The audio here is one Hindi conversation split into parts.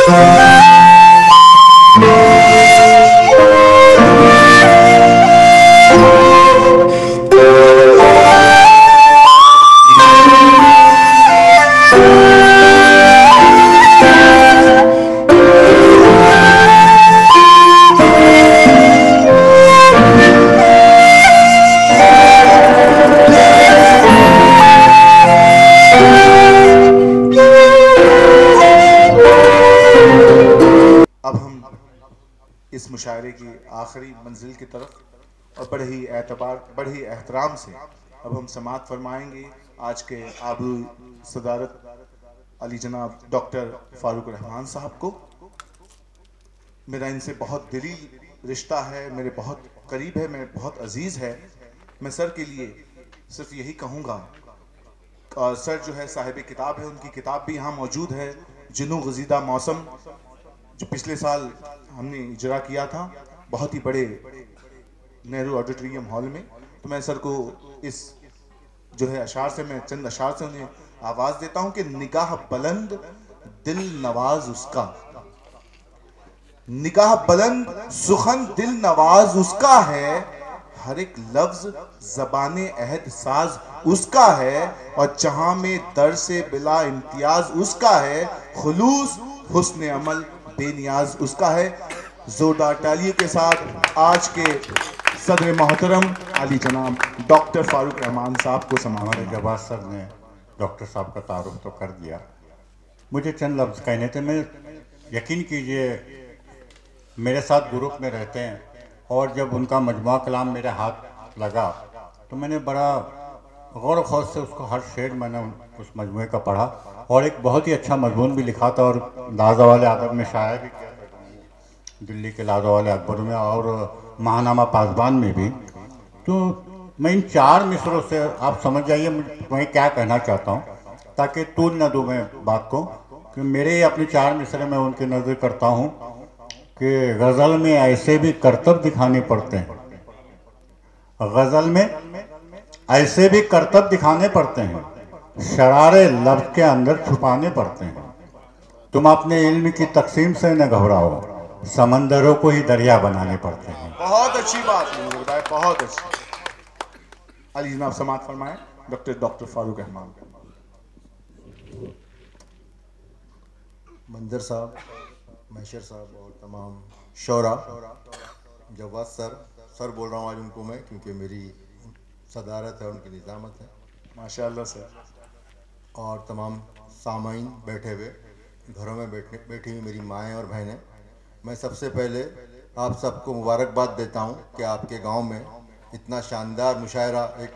इस मुशायरे की आखिरी मंजिल की तरफ और बड़े ही एहतराम से अब हम समाअत फरमाएंगे आज के आबू सदारत अली जनाब डॉक्टर फारूक रहमान साहब को। मेरा इनसे बहुत दिली रिश्ता है, मेरे बहुत करीब है, मेरे बहुत अजीज़ है। मैं सर के लिए सिर्फ यही कहूँगा, और सर जो है साहिब किताब है, उनकी किताब भी यहाँ मौजूद है, जुनू गजीदा मौसम, जो पिछले साल हमने इजरा किया था बहुत ही बड़े नेहरू ऑडिटोरियम हॉल में। तो मैं सर को इस जो है अशार से, मैं चंद अशार से उन्हें आवाज़ देता हूँ कि निगाह बुलंद दिल नवाज उसका, निगाह बुलंद सुखन दिल नवाज उसका है, हर एक लफ्ज ज़बाने अहद साज उसका है, और जहां में दर से बिला इम्तियाज उसका है, खुलूस हुस्न अमल बेनियाज उसका है। जोरदार तालियों के साथ आज के सदर मोहतरम अली जनाब डॉक्टर फारूक रहमान साहब को हमारे जवाब सर ने डॉक्टर साहब का तारुफ तो कर दिया, मुझे चंद लफ्ज़ कहने थे। मैं यकीन कीजिए मेरे साथ ग्रुप में रहते हैं, और जब उनका मजमुआ कलाम मेरे हाथ लगा तो मैंने बड़ा गौर खौफ से उसको हर शेर मैंने उस मजमुए का पढ़ा, और एक बहुत ही अच्छा मजमून भी लिखा था, और लाजा वाले अदब में शाया भी किया था दिल्ली के लाजा वाले अकबर में, और महानामा पासबान में भी। तो मैं इन 4 मिसरों से आप समझ जाइए मैं क्या कहना चाहता हूँ, ताकि तूल न दूँ मैं बात को, कि मेरे अपने 4 मिसरे में उनकी नज़र करता हूँ कि गज़ल में ऐसे भी करतब दिखाने पड़ते हैं, गज़ल में ऐसे भी करतब दिखाने पड़ते हैं, शरारे लफ्ज़ के अंदर छुपाने पड़ते हैं। तुम अपने इल्म की तकसीम से न घबराओ, समंदरों को ही दरिया बनाने पड़ते हैं। बहुत अच्छी बात है, मुझे बताया, बहुत अच्छी। अली जनाब समाअत फरमाएं डॉक्टर फारूक रहमान। मंजर साहब, मैशर साहब और तमाम शौरा, जवाद सर बोल रहा हूँ आज उनको मैं, क्योंकि मेरी सदारत है, उनकी निज़ामत है, माशाअल्लाह सर। और तमाम सामाइन बैठे हुए, घरों में बैठी हुई मेरी माएँ और बहनें, मैं सबसे पहले आप सबको मुबारकबाद देता हूँ कि आपके गांव में इतना शानदार मुशायरा, एक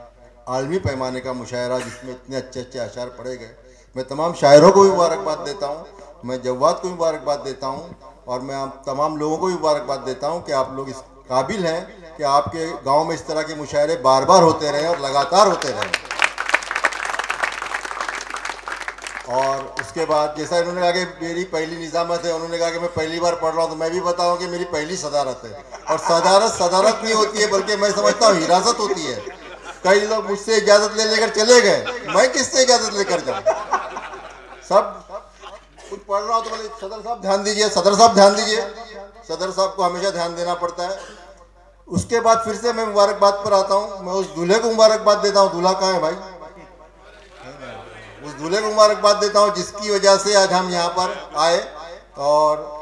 आलमी पैमाने का मुशायरा जिसमें इतने अच्छे अशार पढ़े गए। मैं तमाम शायरों को भी मुबारकबाद देता हूँ, मैं जवाद को भी मुबारकबाद देता हूँ, और मैं आप तमाम लोगों को भी मुबारकबाद देता हूँ कि आप लोग इस काबिल हैं कि आपके गांव में इस तरह के मुशायरे बार बार होते रहें और लगातार होते रहें। और उसके बाद जैसा इन्होंने कहा कि मेरी पहली निज़ामत है, उन्होंने कहा कि मैं पहली बार पढ़ रहा हूँ, तो मैं भी बताऊँ कि मेरी पहली सदारत है। और सदारत नहीं होती है, बल्कि मैं समझता हूँ हिरासत होती है। कई लोग मुझसे इजाज़त ले लेकर चले गए, मैं किससे इजाज़त लेकर जाऊँ? सब कुछ पढ़ रहा हूँ तो बोले सदर साहब ध्यान दीजिए, सदर साहब ध्यान दीजिए, सदर साहब को हमेशा ध्यान देना पड़ता है। उसके बाद फिर से मैं मुबारकबाद पर आता हूँ, मैं उस दूल्हे को मुबारकबाद देता हूँ। दूल्हा कहाँ है भाई? उस दूल्हे को मुबारकबाद देता हूँ जिसकी वजह से आज हम यहाँ पर आए, और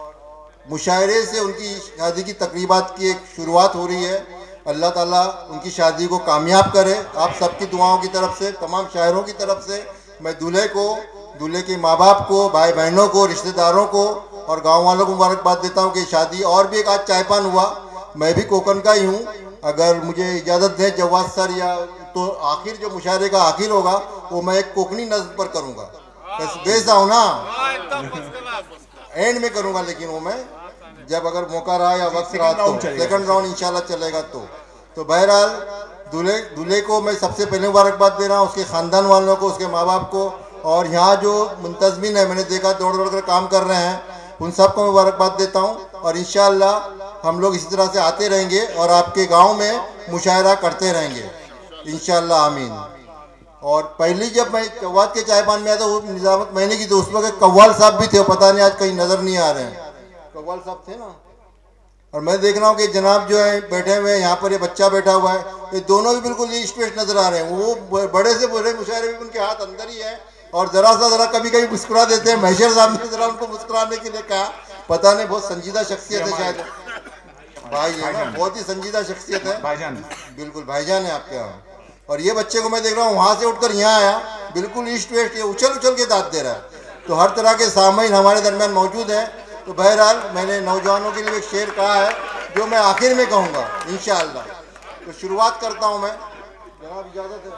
मुशायरे से उनकी शादी की तकरीबात की एक शुरुआत हो रही है। अल्लाह ताला उनकी शादी को कामयाब करे। आप सबकी दुआओं की तरफ से, तमाम शायरों की तरफ से मैं दूल्हे को, दूल्हे के माँ बाप को, भाई बहनों को, रिश्तेदारों को और गाँव वालों को मुबारकबाद देता हूँ कि शादी। और भी एक आज चायपान हुआ, मैं भी कोकन का ही हूँ, अगर मुझे इजाज़त दें जवाद सर, या तो आखिर जो मुशायरे का आखिर होगा वो मैं एक कोकनी नज़्म पर करूँगा, बेसा हो ना, एंड में करूँगा, लेकिन वो मैं जब अगर मौका रहा या वक्त रहा तो सेकंड राउंड इंशाल्लाह चलेगा। तो बहरहाल दूल्हे को मैं सबसे पहले मुबारकबाद दे रहा हूँ, उसके ख़ानदान वालों को, उसके माँ बाप को, और यहाँ जो मुंतज़मीन है, मैंने देखा दौड़ कर काम कर रहे हैं, उन सबको मुबारकबाद देता हूँ। और इंशाल्लाह हम लोग इसी तरह से आते रहेंगे और आपके गाँव में मुशायरा करते रहेंगे इंशाल्लाह, आमीन। और पहली जब मैं चौवात के चाय पान में आया था वो निजामत महीने की, तो उस वक्त कव्वाल साहब भी थे, पता नहीं आज कहीं नजर नहीं आ रहे हैं। कव्वाल साहब थे ना। और मैं देख रहा हूँ कि जनाब जो है बैठे हुए हैं यहाँ पर, ये बच्चा बैठा हुआ है, ये दोनों भी बिल्कुल ईस्ट वेस्ट नजर आ रहे हैं। वो बड़े से बड़े मुशायरे भी उनके हाथ अंदर ही है और जरा कभी कभी मुस्कुरा देते हैं। महशर साहब ने जरा उनको मुस्कुराने के लिए कहा, पता नहीं बहुत संजीदा शख्सियत है शायद भाई, है ना, बहुत ही संजीदा शख्सियत है भाईजान, बिल्कुल भाईजान है आपके यहाँ। और ये बच्चे को मैं देख रहा हूँ वहाँ से उठकर यहाँ आया, बिल्कुल ईस्ट वेस्ट, ये उछल उछल के दाद दे रहा है। तो हर तरह के सामाइन हमारे दरमियान मौजूद हैं। तो बहरहाल मैंने नौजवानों के लिए एक शेर कहा है जो मैं आखिर में कहूँगा इंशाअल्लाह। तो शुरुआत करता हूँ मैं, जनाब इजाज़त है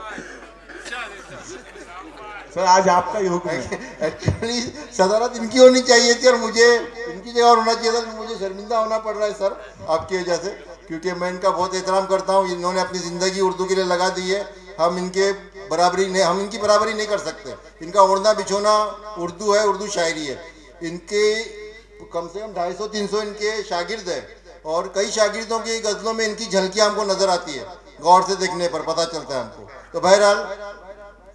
सर, आज आपका ही हुक्म है। एक्चुअली सदारत इनकी होनी चाहिए थी और मुझे इनकी जगह होना चाहिए था। मुझे शर्मिंदा होना पड़ रहा है सर आपकी वजह से, क्योंकि मैं इनका बहुत एहतराम करता हूँ। इन्होंने अपनी ज़िंदगी उर्दू के लिए लगा दी है। हम इनकी बराबरी नहीं कर सकते। इनका उड़ना बिछोना उर्दू है, उर्दू शायरी है। इनके कम से कम 250-300 इनके शागिर्द है और कई शागिर्दों की गज़लों में इनकी झलकियाँ हमको नज़र आती है, गौर से देखने पर पता चलता है हमको। तो बहरहाल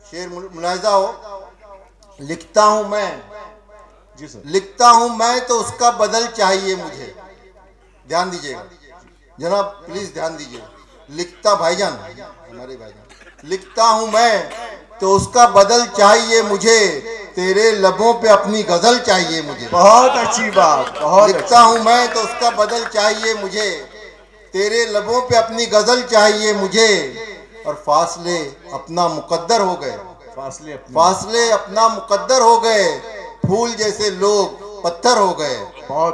शेर मुलाहिजा हो, लिखता हूँ मैं, जी सर, लिखता हूँ मैं तो उसका बदल चाहिए मुझे। ध्यान दीजिएगा जनाब, प्लीज ध्यान दीजिए। लिखता भाईजान, हमारे भाईजान, लिखता हूँ मैं तो उसका बदल चाहिए मुझे, तेरे लबों पे अपनी गजल चाहिए मुझे। बहुत अच्छी बात, बहुत लिखता हूँ मैं तो उसका बदल चाहिए मुझे, तेरे लबों पे अपनी गजल चाहिए मुझे। और फासले अपना मुकद्दर हो गए, फासले अपना मुकद्दर हो गए, फूल जैसे लोग पत्थर हो गए,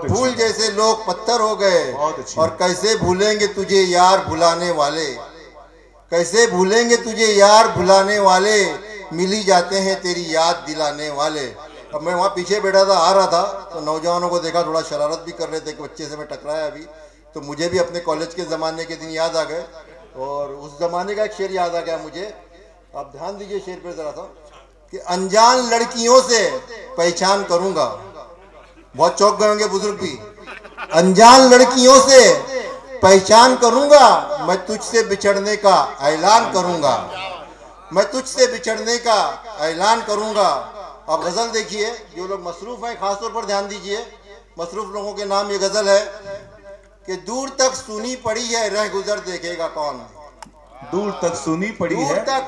फूल जैसे लोग पत्थर हो गए। और कैसे भूलेंगे तुझे यार भुलाने वाले, कैसे भूलेंगे तुझे यार भुलाने वाले, मिली जाते हैं तेरी याद दिलाने वाले। अब मैं वहाँ पीछे बैठा था, आ रहा था, तो नौजवानों को देखा, थोड़ा शरारत भी कर रहे थे कि बच्चे से मैं टकराया अभी, तो मुझे भी अपने कॉलेज के ज़माने के दिन याद आ गए और उस ज़माने का एक शेर याद आ गया मुझे। आप ध्यान दीजिए शेर पे ज़रा सा, कि अनजान लड़कियों से पहचान करूँगा। बहुत चौंक गए होंगे बुजुर्ग भी। अनजान लड़कियों से पहचान करूँगा, मैं तुझसे बिछड़ने का ऐलान करूँगा, मैं तुझसे बिछड़ने का ऐलान करूँगा। अब गज़ल देखिए, जो लोग मसरूफ़ हैं ख़ास तौर पर ध्यान दीजिए। मसरूफ़ लोगों के नाम ये गज़ल है कि दूर तक सुनी पड़ी है रह गुज़र देखेगा कौन, दूर तक सुनी पड़ी है, दूर तक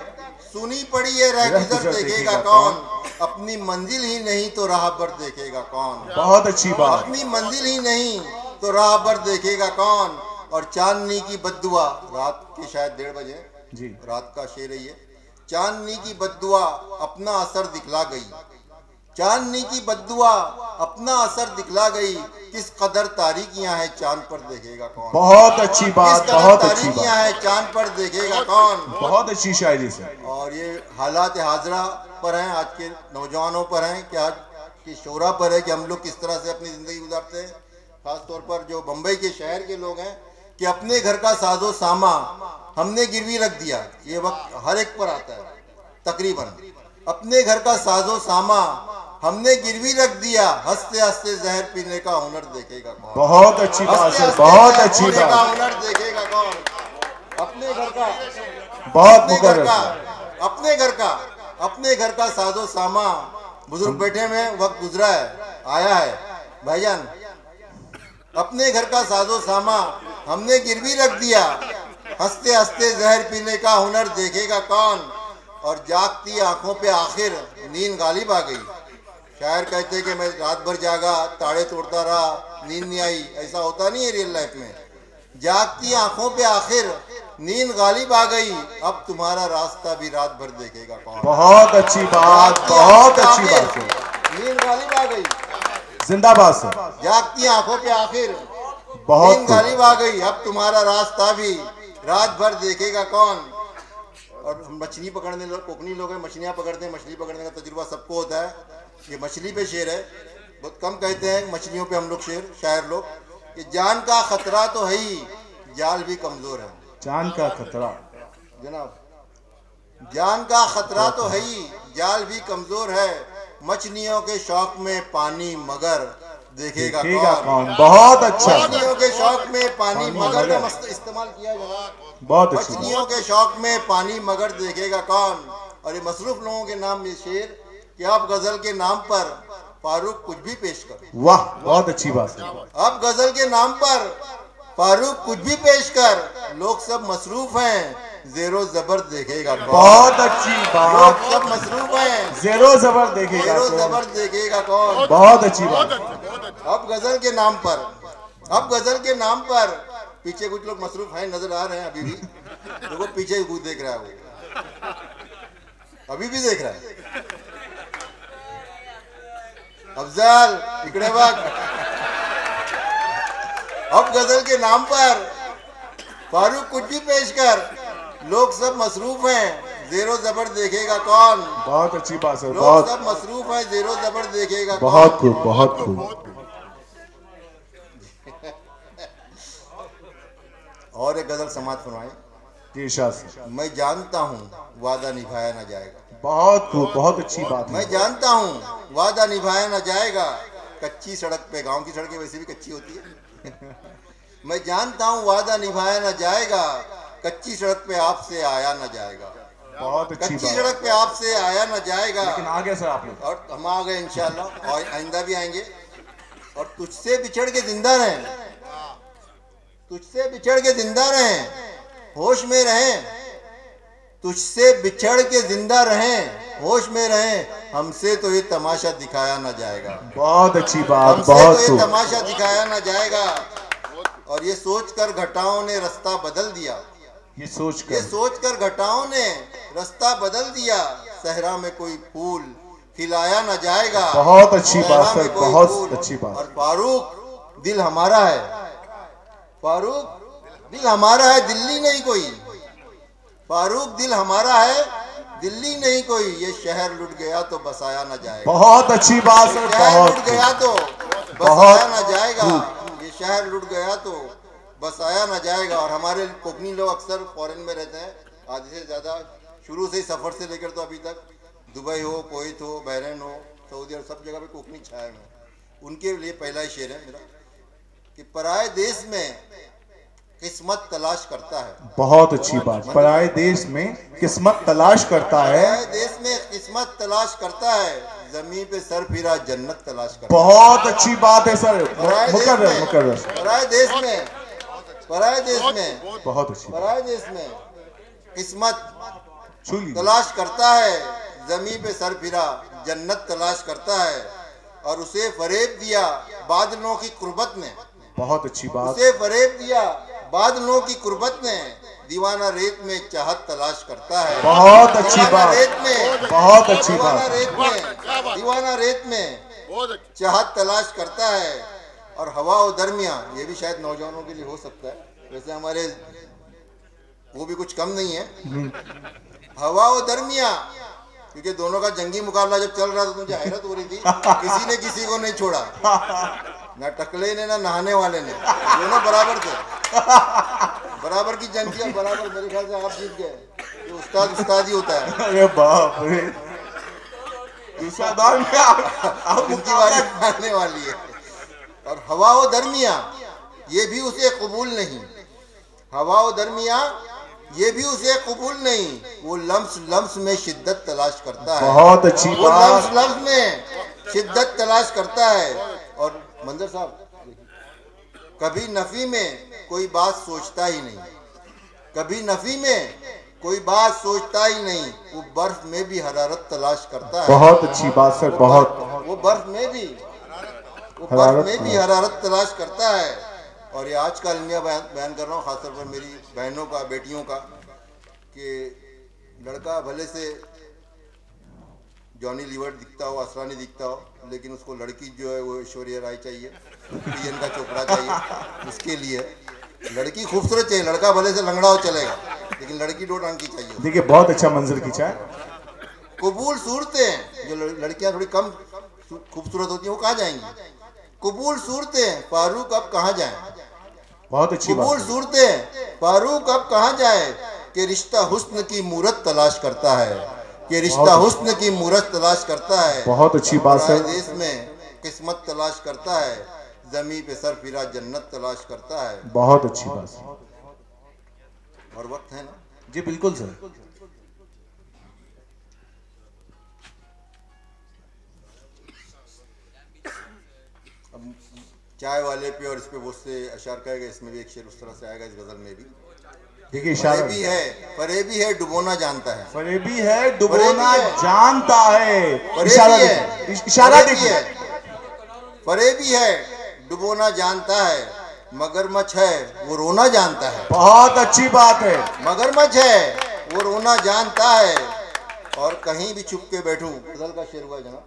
सुनी पड़ी है रह गुज़र देखेगा कौन, अपनी मंजिल ही नहीं तो राह पर देखेगा कौन। बहुत अच्छी बात, अपनी मंजिल ही नहीं तो राह पर देखेगा कौन। और चांदनी की बद्दुआ, रात के शायद 1:30 बजे जी, रात का शेर है ये। चांदनी की बद्दुआ अपना असर दिखला गई, चांदनी की बद्दुआ अपना असर दिखला गई, किस कदर तारीकियां हैं चांद पर देखेगा कौन। बहुत अच्छी बात, बहुत अच्छी तारीकियां हैं चांद पर देखेगा कौन। बहुत अच्छी शायरी से। और ये हालात हाजरा पर हैं, आज के नौजवानों पर हैं कि आज की शोरा पर है कि हम लोग किस तरह से अपनी ज़िंदगी गुजारते हैं। खास तौर पर जो बम्बई के शहर के लोग हैं कि अपने घर का साजो सामा हमने गिरवी रख दिया। ये वक्त हर एक पर आता है तकरीबन। अपने घर का साजो सामा हमने गिरवी रख दिया, हंसते हंसते जहर पीने का हुनर देखेगा कौन। बहुत अच्छी बात है, बहुत अच्छी बात, हुनर देखेगा कौन। अपने घर का, बहुत अपने घर का साजो सामा। बुजुर्ग बैठे में वक्त गुजरा है, आया है भाईजान। अपने घर का साजो सामा हमने गिरवी रख दिया, हंसते हंसते जहर पीने का हुनर देखेगा कौन। और जागती आंखों पे आखिर नींद गालिब आ गई। शायर कहते कि मैं रात भर जागा, ताड़े तोड़ता रहा, नींद नहीं आई। ऐसा होता नहीं है रियल लाइफ में। जागती आंखों पे आखिर नींद गालिब आ गई, अब तुम्हारा रास्ता भी रात भर देखेगा कौन। बहुत अच्छी बात, बहुत अच्छी बात, नींद गालिब आ गई, जिंदाबाद सर। जागती आंखों पे आखिर बहुत नींद गालिब आ गई, अब तुम्हारा रास्ता भी रात भर देखेगा कौन। और मछली पकड़ने लोग, कोकनी लोग हैं, मछलियाँ पकड़ते हैं। मछली पकड़ने का तजुर्बा सबको होता है। ये मछली पे शेर है, बहुत कम कहते हैं मछलियों पे हम लोग शेर, शायर लोग, कि जान का खतरा तो है ही, जाल भी कमजोर है। जान का खतरा जनाब, जान का खतरा तो है ही, जाल भी कमजोर है, मछलियों के शौक में पानी मगर देखेगा कौन। बहुत अच्छा, मछलियों के शौक में पानी मगर का इस्तेमाल किया जाए। बहुत अच्छी। मछलियों के शौक में पानी मगर देखेगा कौन। और ये मसरूफ लोगों के नाम ये शेर कि आप गजल के नाम पर फारूक कुछ भी पेश कर। वाह, बहुत अच्छी बात है। अब गजल के नाम पर फारूक कुछ भी पेश कर, लोग सब मसरूफ हैं, जेरो जबर देखेगा कौन। बहुत अच्छी बात। लोग सब मसरूफ हैं, जेरो जबर देखेगा जेरो कौन। जबर देखेगा कौन। बहुत अच्छी बात। अब गजल के नाम पर, अब गजल के नाम पर पीछे कुछ लोग मसरूफ हैं, नजर आ रहे हैं अभी भी। देखो पीछे ही देख रहा है वो, अभी भी देख रहा है। अफजल इकड़े वक्त। अब गजल के नाम पर फारूक कुछ भी पेश कर, लोग सब मसरूफ हैं, जेरो जबर देखेगा कौन। बहुत अच्छी बात है। लोग बहुत सब मसरूफ हैं, जेरो जबर देखेगा कौन। बहुत खूब, बहुत खूब। और एक गजल समात फरमाए। जी शाह। मैं जानता हूँ वादा निभाया न जाएगा। बहुत खूब, बहुत अच्छी बात है। मैं जानता हूँ वादा निभाया न जाएगा, कच्ची सड़क पे, गांव की सड़कें वैसे भी कच्ची होती है। मैं जानता हूँ वादा निभाया न जाएगा, कच्ची सड़क पे आपसे आया न जाएगा। बहुत अच्छी कच्ची बात। सड़क पे आपसे आया न जाएगा। लेकिन आ गए सर आप लोग। और हम आ गए इंशाल्लाह, और आइंदा भी आएंगे। और तुझसे बिछड़ के जिंदा रहें, तुझसे बिछड़ के जिंदा रहें, होश में रहें। तुझसे बिछड़ के जिंदा रहें, होश में रहें, हमसे तो ये तमाशा दिखाया ना जाएगा। बहुत अच्छी बात। हमसे बहुत तो ये खूब। तमाशा दिखाया ना जाएगा। और ये सोचकर घटाओं ने रास्ता बदल दिया, ये सोच ये कर। सोचकर घटाओं ने रास्ता बदल दिया, सहरा में कोई फूल खिलाया ना जाएगा। बहुत अच्छी सहरा बात में सर, कोई बहुत फूल। अच्छी बात। और फारूक दिल हमारा है, फारूक दिल हमारा है, दिल्ली नहीं कोई। फारूक दिल हमारा है, दिल्ली नहीं कोई। ये शहर लुट गया तो बसाया ना जाएगा। बहुत अच्छी बात सर। शहर बहुत लुट गया तो बहुत बसाया ना जाएगा। ये शहर लुट गया तो बसाया ना जाएगा। और हमारे कोकनी लोग अक्सर फॉरेन में रहते हैं, आधे से ज़्यादा, शुरू से ही सफ़र से लेकर तो अभी तक, दुबई हो, कुवैत हो, बहरीन हो, सऊदी अरब, सब जगह पे कोकनी छाए हुए हैं। उनके लिए पहला ही शेर है मेरा कि पराए देश में किस्मत तलाश करता है। बहुत अच्छी बात। पराए देश में किस्मत तलाश करता है। पराए देश में किस्मत तलाश करता है, जमीन पे सर फिरा जन्नत तलाश करता है। बहुत अच्छी बात है सर। पराए देश मुकर्रर में, मुकर्रर। पराए देश में, पराए देश में, बहुत अच्छी बात। पराए देश में किस्मत छू ली। तलाश करता है, जमीन पे सर फिरा जन्नत तलाश करता है। और उसे फरेब दिया बादलों की कुर्बत ने, बहुत अच्छी बात। उसे फरेब दिया बादलों की कुर्बत ने, दीवाना रेत में चाहत तलाश करता है। बहुत अच्छी दीवाना बात। रेत में, बहुत अच्छी दीवाना बात। रेत में, दीवाना रेत में चाहत तलाश करता है। और हवा और दरमिया, ये भी शायद नौजवानों के लिए हो सकता है, वैसे हमारे वो भी कुछ कम नहीं है। हवा और दरमिया, क्योंकि दोनों का जंगी मुकाबला जब चल रहा था तो मुझे हैरत हो रही थी, किसी ने किसी को नहीं छोड़ा, ना टकले ने ना नहाने वाले ने, दोनों बराबर थे। बराबर की जंग किया, बराबर। मेरे ख्याल से आप जीत गए। ये उस्ताद ही होता है। अरे बाप रे। दूसरा दौर में आप उनकी बारी आने वाली है। और हवा व दरमिया, ये भी उसे कबूल नहीं। हवा व दरमिया, ये भी उसे कबूल नहीं। वो लम्स लम्स में शिद्दत तलाश करता है। बहुत अच्छी वो बात। लम्स लम्स में शिद्दत तलाश करता है। और मंजर साहब, कभी नफी में कोई बात सोचता ही नहीं, कभी नफी में कोई बात सोचता ही नहीं। वो बर्फ में भी हरारत तलाश करता है। बहुत अच्छी बात सर। बहुत। वो बर्फ में भी, वो बर्फ में भी हरारत तलाश करता है। और ये आज का अलमिया बयान कर रहा हूँ, खासतौर पर मेरी बहनों का, बेटियों का, कि लड़का भले से जॉनी लीवर दिखता हो, असरानी दिखता हो, लेकिन उसको लड़की जो है वो ऐश्वर्या राय चाहिए, प्रियंका चोपड़ा चाहिए। उसके लिए लड़की खूबसूरत चाहिए, लड़का भले से लंगड़ा हो चलेगा, लेकिन लड़की 2 टांग की चाहिए। देखिए बहुत अच्छा मंजर खींचा है। कबूल सूरतें, जो लड़कियां थोड़ी कम खूबसूरत होती हैं वो कहाँ जाएंगी? कबूल सूरतें, फारूक अब कहाँ जाएं? बहुत अच्छी बात। कबूल सूरतें, फारूक अब कहाँ जाए? कि रिश्ता हुस्न की मूरत तलाश करता है, कि रिश्ता हुस्न की मूरत तलाश करता है। बहुत अच्छी बात पराए सर। देश में किस्मत तलाश करता है, जमी पे सर फिरा जन्नत तलाश करता है। बहुत अच्छी बात। और वक्त है ना? जी बिल्कुल सर। चाय वाले पे और इस पे बहुत से अशार कहेगा, इसमें भी एक शेर उस तरह से आएगा इस गजल में भी। देखिए फरेबी है डुबोना जानता है, फरेबी है डुबोना जानता है, इशारा देखिए। फरेबी है डुबोना जानता है, मगरमच्छ है वो रोना जानता है। बहुत अच्छी बात है। मगरमच्छ है वो रोना जानता है, और कहीं भी छुप के बैठूं, गजल का शेर हुआ जनाब,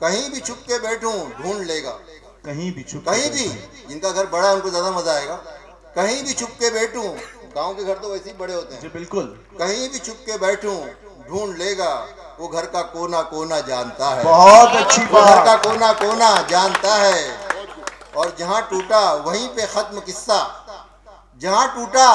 कहीं भी छुप के बैठूं ढूंढ लेगा। कहीं भी छुप, कहीं भी, जिनका घर बड़ा है उनको ज्यादा मजा आएगा। कहीं भी छुप के बैठूं, गांव के घर तो वैसे ही बड़े होते हैं। जी बिल्कुल। कहीं भी छुप के बैठूं ढूंढ लेगा, वो घर का कोना कोना जानता है। बहुत अच्छी बात। घर का कोना कोना जानता है, और जहां टूटा वहीं पे खत्म किस्सा, जहां टूटा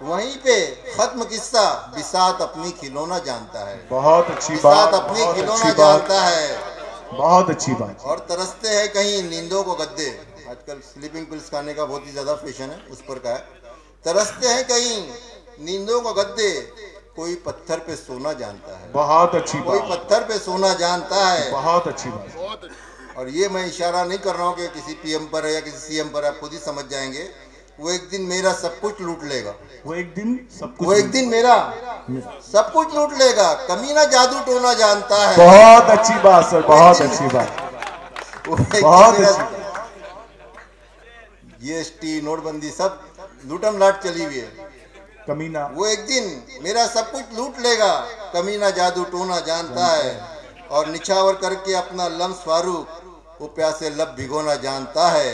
वहीं पे खत्म किस्सा, बिसात अपनी खिलौना जानता है। बहुत अच्छी बात। बिसात अपनी खिलौना जानता है। बहुत अच्छी बात। और तरसते हैं कहीं नींदों को गद्दे, आजकल स्लीपिंग पिल्स खाने का बहुत ही ज्यादा फैशन है, उस पर का है। तरसते हैं कहीं नींदों को गद्दे, कोई पत्थर पे सोना जानता है। बहुत अच्छी बात। कोई पत्थर पे सोना जानता है। बहुत अच्छी बात। और ये मैं इशारा नहीं कर रहा हूँ कि किसी पीएम पर है या किसी सीएम पर, आप खुद ही समझ जाएंगे। वो एक दिन मेरा सब कुछ लूट लेगा। वो एक दिन सब कुछ, वो एक दिन मेरा सब कुछ लूट लेगा, कमीना जादू टोना जानता है। बहुत अच्छी बात सर, बहुत अच्छी बात। बहुत अच्छी। जीएसटी नोटबंदी सब लूटम लाट चली हुई है। कमीना वो एक दिन मेरा सब कुछ लूट लेगा, कमीना जादू टोना जानता है, और निछावर करके अपना लम्स फारूक वो प्यासे लब भिगोना जानता है।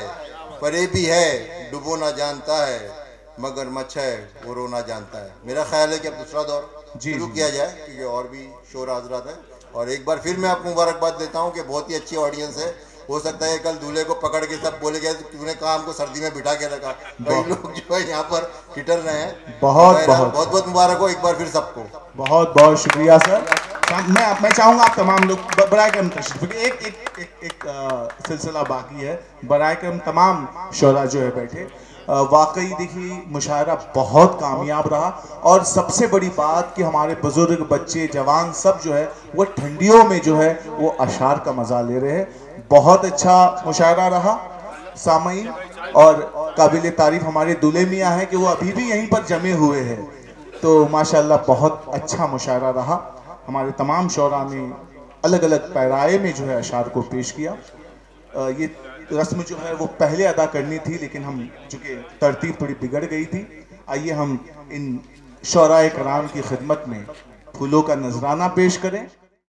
फरेबी है डुबोना जानता है, मगरमच्छ है वो रोना जानता है। मेरा ख्याल है कि अब दूसरा दौर शुरू किया जाए, क्योंकि और भी शोर हाजरात है। और एक बार फिर मैं आपको मुबारकबाद देता हूँ कि बहुत ही अच्छी ऑडियंस है। हो सकता है कल दूल्हे को पकड़ के सब बोले गए तूने कहा हमको सर्दी में बिठा के रखा, कई लोग जो है यहाँ पर हिटर रहे हैं। बहुत बहुत मुबारक हो एक बार फिर सबको। बहुत बहुत शुक्रिया सर। मैं चाहूँगा आप तमाम लोग बराए करम तशरीफ, एक सिलसिला बाकी है। बराए करम तमाम शोरा जो है बैठे। वाकई देखिए मुशायरा बहुत कामयाब रहा, और सबसे बड़ी बात कि हमारे बुजुर्ग बच्चे जवान सब जो है वो ठंडियों में जो है वो अशार का मज़ा ले रहे हैं। बहुत अच्छा मुशायरा रहा सामईन, और काबिल तारीफ हमारे दूल्हे मियाँ हैं कि वो अभी भी यहीं पर जमे हुए हैं। तो माशाल्लाह बहुत अच्छा मुशायरा रहा। हमारे तमाम शोरा ने अलग अलग पैराए में जो है अशार को पेश किया। ये रस्म जो है वो पहले अदा करनी थी, लेकिन हम चूँकि तरतीब थोड़ी बिगड़ गई थी। आइए हम इन शोराए कराम की खिदमत में फूलों का नजराना पेश करें।